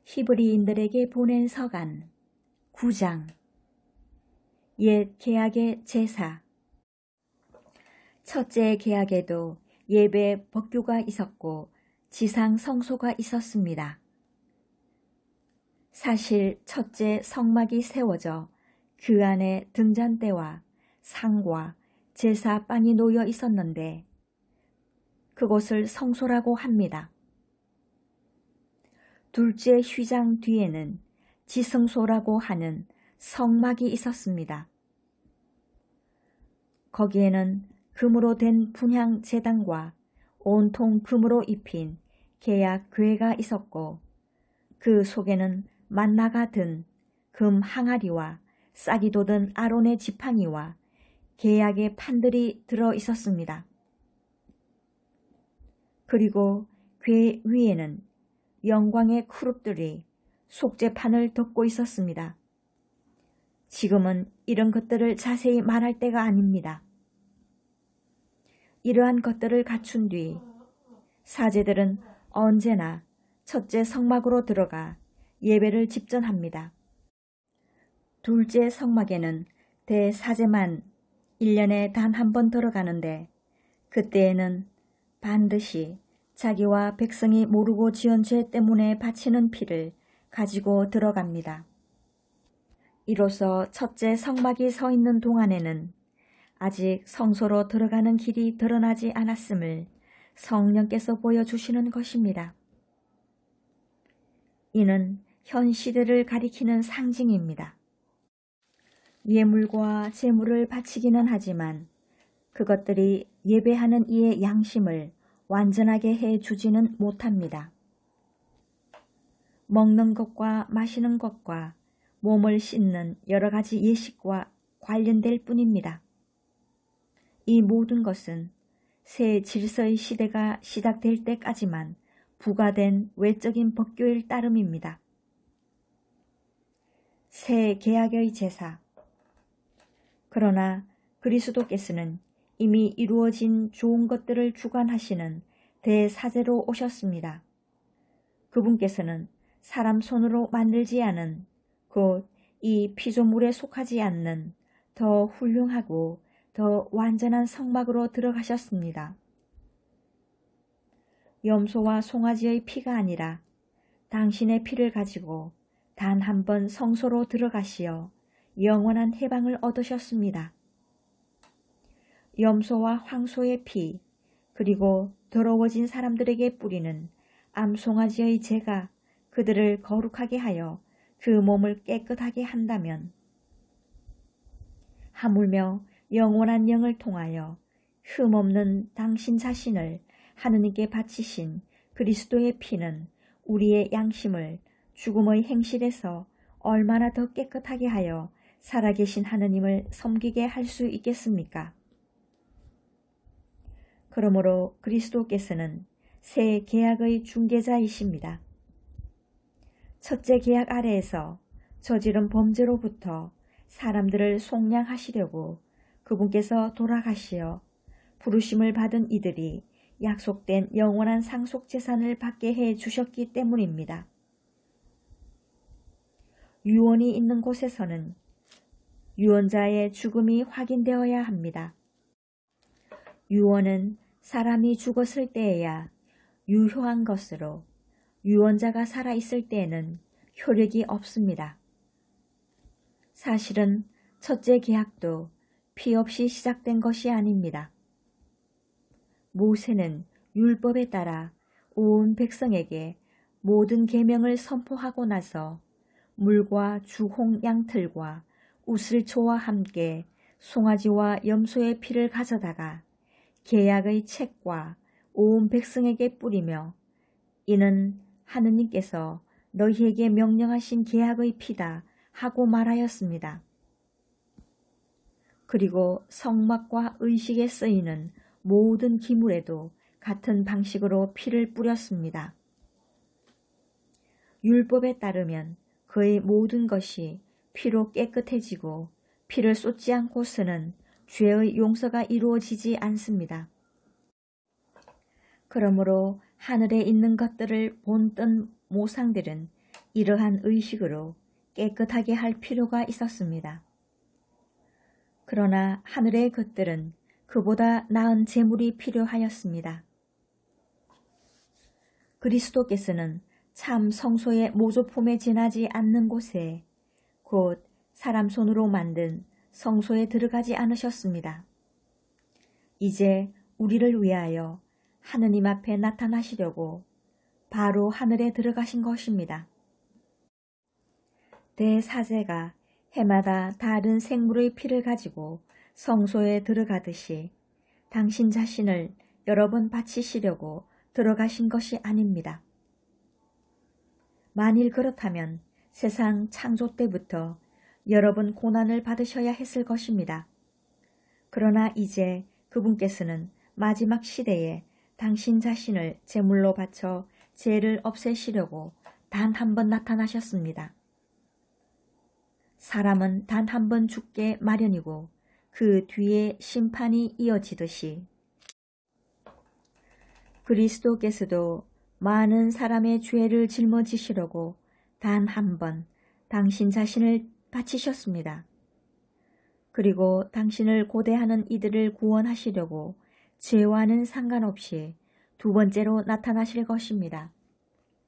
히브리인들에게 보낸 서간 9장. 옛 계약의 제사. 첫째 계약에도 예배 법규가 있었고 지상 성소가 있었습니다. 사실 첫째 성막이 세워져 그 안에 등잔대와 상과 제사빵이 놓여 있었는데 그곳을 성소라고 합니다. 둘째 휘장 뒤에는 지성소라고 하는 성막이 있었습니다. 거기에는 금으로 된 분향 제단과 온통 금으로 입힌 계약 궤가 있었고 그 속에는 만나가 든 금 항아리와 싹이 돋은 아론의 지팡이와 계약의 판들이 들어 있었습니다. 그리고 궤 위에는 영광의 크룹들이 속죄판을 덮고 있었습니다. 지금은 이런 것들을 자세히 말할 때가 아닙니다. 이러한 것들을 갖춘 뒤 사제들은 언제나 첫째 성막으로 들어가 예배를 집전합니다. 둘째 성막에는 대사제만 1년에 단 한 번 들어가는데 그때에는 반드시 자기와 백성이 모르고 지은 죄 때문에 바치는 피를 가지고 들어갑니다. 이로써 첫째 성막이 서 있는 동안에는 아직 성소로 들어가는 길이 드러나지 않았음을 성령께서 보여주시는 것입니다. 이는 현 시대를 가리키는 상징입니다. 예물과 제물을 바치기는 하지만 그것들이 예배하는 이의 양심을 완전하게 해주지는 못합니다. 먹는 것과 마시는 것과 몸을 씻는 여러 가지 예식과 관련될 뿐입니다. 이 모든 것은 새 질서의 시대가 시작될 때까지만 부과된 외적인 법규일 따름입니다. 새 계약의 제사. 그러나 그리스도께서는 이미 이루어진 좋은 것들을 주관하시는 대사제로 오셨습니다. 그분께서는 사람 손으로 만들지 않은 곧 이 피조물에 속하지 않는 더 훌륭하고 더 완전한 성막으로 들어가셨습니다. 염소와 송아지의 피가 아니라 당신의 피를 가지고 단 한 번 성소로 들어가시어 영원한 해방을 얻으셨습니다. 염소와 황소의 피 그리고 더러워진 사람들에게 뿌리는 암송아지의 재가 그들을 거룩하게 하여 그 몸을 깨끗하게 한다면 하물며 영원한 영을 통하여 흠없는 당신 자신을 하느님께 바치신 그리스도의 피는 우리의 양심을 죽음의 행실에서 얼마나 더 깨끗하게 하여 살아계신 하느님을 섬기게 할 수 있겠습니까? 그러므로 그리스도께서는 새 계약의 중개자이십니다. 첫째 계약 아래에서 저지른 범죄로부터 사람들을 속량하시려고 그분께서 돌아가시어 부르심을 받은 이들이 약속된 영원한 상속재산을 받게 해 주셨기 때문입니다. 유언이 있는 곳에서는 유언자의 죽음이 확인되어야 합니다. 유언은 사람이 죽었을 때에야 유효한 것으로 유언자가 살아있을 때에는 효력이 없습니다. 사실은 첫째 계약도 피 없이 시작된 것이 아닙니다. 모세는 율법에 따라 온 백성에게 모든 계명을 선포하고 나서 물과 주홍 양틀과 우슬초와 함께 송아지와 염소의 피를 가져다가 계약의 책과 온 백성에게 뿌리며 이는 하느님께서 너희에게 명령하신 계약의 피다 하고 말하였습니다. 그리고 성막과 의식에 쓰이는 모든 기물에도 같은 방식으로 피를 뿌렸습니다. 율법에 따르면 그의 모든 것이 피로 깨끗해지고 피를 쏟지 않고서는 죄의 용서가 이루어지지 않습니다. 그러므로 하늘에 있는 것들을 본뜬 모상들은 이러한 의식으로 깨끗하게 할 필요가 있었습니다. 그러나 하늘의 것들은 그보다 나은 제물이 필요하였습니다. 그리스도께서는 참 성소의 모조품에 지나지 않는 곳에 곧 사람 손으로 만든 성소에 들어가지 않으셨습니다. 이제 우리를 위하여 하느님 앞에 나타나시려고 바로 하늘에 들어가신 것입니다. 대사제가 해마다 다른 생물의 피를 가지고 성소에 들어가듯이 당신 자신을 여러 번 바치시려고 들어가신 것이 아닙니다. 만일 그렇다면 세상 창조 때부터 여러 번 고난을 받으셔야 했을 것입니다. 그러나 이제 그분께서는 마지막 시대에 당신 자신을 제물로 바쳐 죄를 없애시려고 단 한 번 나타나셨습니다. 사람은 단 한 번 죽게 마련이고 그 뒤에 심판이 이어지듯이 그리스도께서도 많은 사람의 죄를 짊어지시려고 단 한 번 당신 자신을 바치셨습니다. 그리고 당신을 고대하는 이들을 구원하시려고 죄와는 상관없이 두 번째로 나타나실 것입니다.